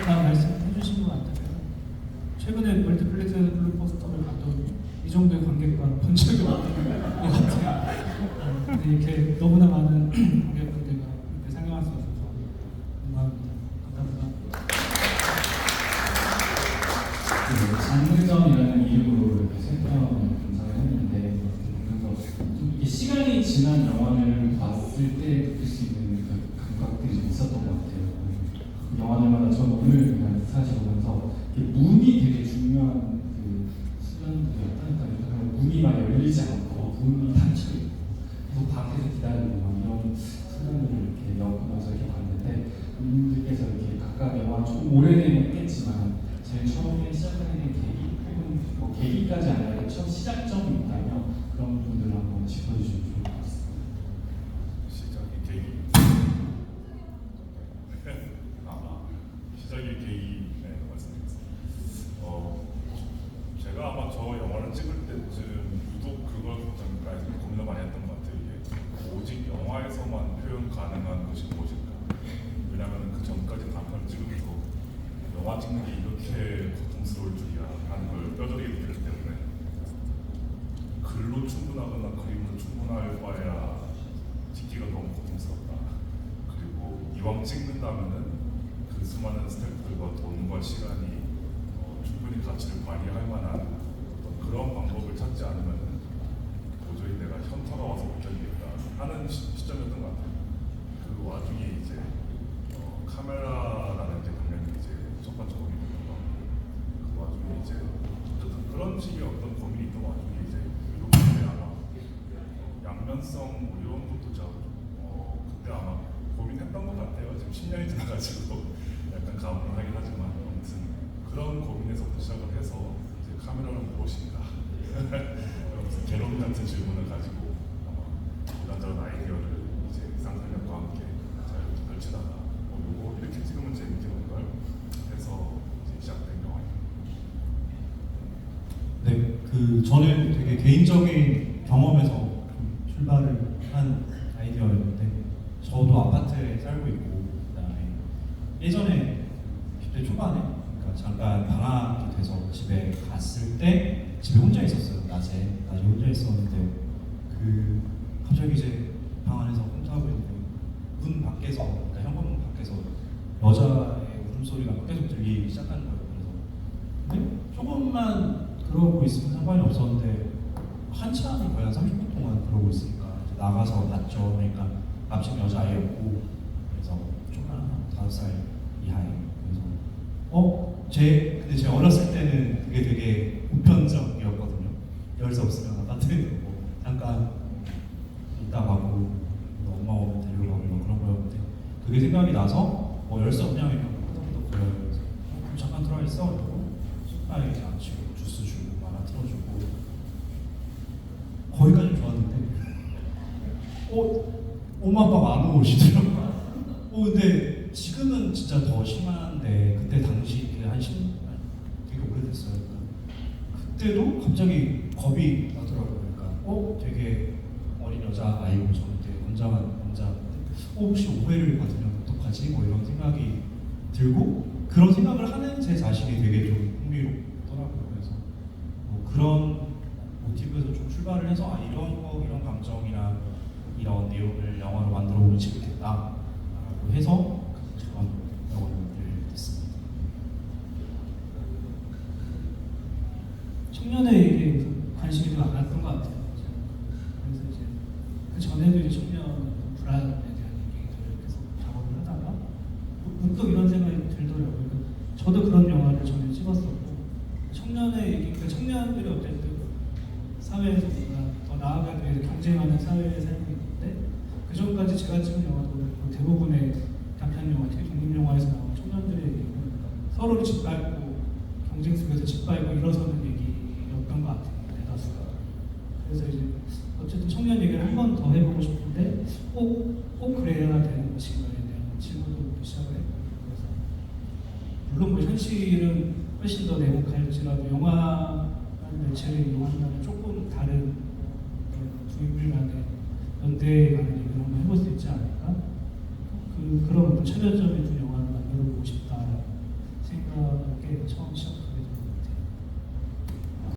다 말씀해 주신 것 같아요. 최근에 멀티플렉스에서 블록버스터를 봤더니 이 정도의 관객과 본 적이 없는 것 같아요. 근데 이렇게 너무나 많은 관객분들과 이렇게 상영할 수 있어서 감사합니다. 장르점이라는 이름으로 이렇게 센터를 분석을 했는데, 그래서 좀 이게 시간이 지난 영화를 봤을 때 느낄 수 있는 그 감각들이 좀 있었던 것 같아요. 그 영화들마다 저는 오늘 그냥 사실 보면서 문이 되게 중요한 그 수련들이었다니까요. 문이 막 열리지 않고 문이 닫혀 있고 또 밖에서 기다리고 막 이런 순간들을 이렇게 엮으면서 이렇게 봤는데, 분들께서 이렇게 각각 영화 조금 오래되긴 했겠지만 제일 처음에 시작하는 계기 혹은 뭐 계기까지 아니라 처음 시작점이 있다면 그런 부분들을 한번 짚어주시면 좋을 것 같습니다. 시작의 계기. 시작의 계기 말씀드리겠습니다. 제가 아마 저 영화를 찍을 때쯤 유독 그걸 고민을 많이 했던 것 같아요. 이게 오직 영화에서만 표현 가능한 것이 무엇일까? 왜냐하면 그 전까지 단편을 찍으면서 영화 찍는 게 이렇게 고통스러울 줄이야 하는 걸 뼈저리게 느꼈기 때문에 글로 충분하거나 그림으로 충분할 바에야 찍기가 너무 고통스럽다. 그리고 이왕 찍는다면은 그 수많은 스태프들과 돈과 시간이 충분히 가치를 발휘할 만한 그런 방법을 찾지 않으면은 도저히 내가 현타가 와서 못 견디겠다 하는 시점이었던 것 같아요. 그 와중에 이제 카메라라는 이제 당연히 이제 첫 번째 고민이었던 것 같고, 그 와중에 이제 어쨌든 그런 식의 어떤 고민이 있던 와중에 이제 이렇게 아마 양면성 뭐 이런 것도 제가 그때 아마 고민했던 것 같아요. 지금 10년이 지나가지고 약간 가물을 하긴 하지만 아무튼 그런 고민에서부터 시작을 해서 이제 카메라는 무엇인가 그러면서 개론 같은 질문을 가지고 아마 이런저런 아이디어를 이제 상상력과 함께 잘 펼치다가 요거 이렇게 찍으면 재밌겠는걸 해서 이제 시작된 영화입니다. 네, 저는 되게 개인적인 경험에서 좀 출발을 한 아이디어였는데, 저도 아파트에 살고 있고, 그다음에 예전에 10대 초반에, 그러니까 잠깐 방학이 돼서 집에 갔을 때 집에 혼자 있었어요. 낮에 혼자 있었는데 갑자기 이제 방 안에서 꼼짝하고 있는데 문 밖에서, 그러니까 현관문 밖에서 여자의 울음소리가 계속 들리기 시작한 거예요. 그래서 근데 조금만 그러고 있으면 상관이 없었는데 한참이 거의 한 30분 동안 그러고 있으니까 이제 나가서 봤죠. 그러니까 남친 여자아이였고, 그래서 조금만 5살 이하에. 그래서 근데 제 어렸을 때는 그게 되게 보편적이었거든요. 열쇠 없으면 아파트에 들어오고 잠깐 있다 가고 엄마 오면 데리러 가고 그런 거였는데, 그게 생각이 나서 열쇠 없냐면 끄덕끄덕 거려요. 그래서 잠깐 들어와 있어. 그리고 소파에 앉히고 주스 주고 만화 틀어주고 거기까지 좋았는데 엄마 아빠가 안 오시더라고요. 근데 지금은 진짜 더 심한데 그때 당시 한 10년 되게 오래됐어요. 그때도 갑자기 겁이 나더라고요. 그러니까 되게 어린 여자 아이고 저는 되게 건장한 남자, 혹시 오해를 받으면 어떡하지? 뭐 이런 생각이 들고, 그런 생각을 하는 제 자신이 되게 좀 흥미롭더라고요. 그래서 그런 모티브에서 좀 출발을 해서 이런 감정이나 이런 내용을 영화로 만들어 보면 재밌겠다라고 해서 그런 영화를 됐습니다. 청년에게 관심이 좀 많았던 것 같아요. 그래서 이제 그 전에도 이제 청년 불안에 대한 얘기들을 계속 작업을 하다가 문득 이런 생각이 들더라고요. 그러니까 저도 그런 영화를 전에 찍었었고, 청년의 얘기, 그러니까 청년들이 어쨌든 사회에서 뭔가 더 나아가기 위해서 경쟁하는 사회에 살고 있는데, 그 전까지 제가 찍은 영화도 대부분의 단편 영화, 독립 영화에서 나오는 청년들의 얘기는 서로를 짓밟고 경쟁 속에서 짓밟고 일어서는 얘기였던 것 같아요. 대다수가. 그래서 이제 어쨌든 청년 얘기를 한 번 더 해보고 싶은데 꼭 그래야 되는 것인가에 대한 질문으로 시작을 했고, 그래서 물론 뭐 현실은 훨씬 더 내목할지라도 영화라는 매체를 이용한다면 조금 다른 두 인물 간의 연대에 관한 얘기를 한번 해볼 수 있지 않을까? 그런 어떤 차별점이 둔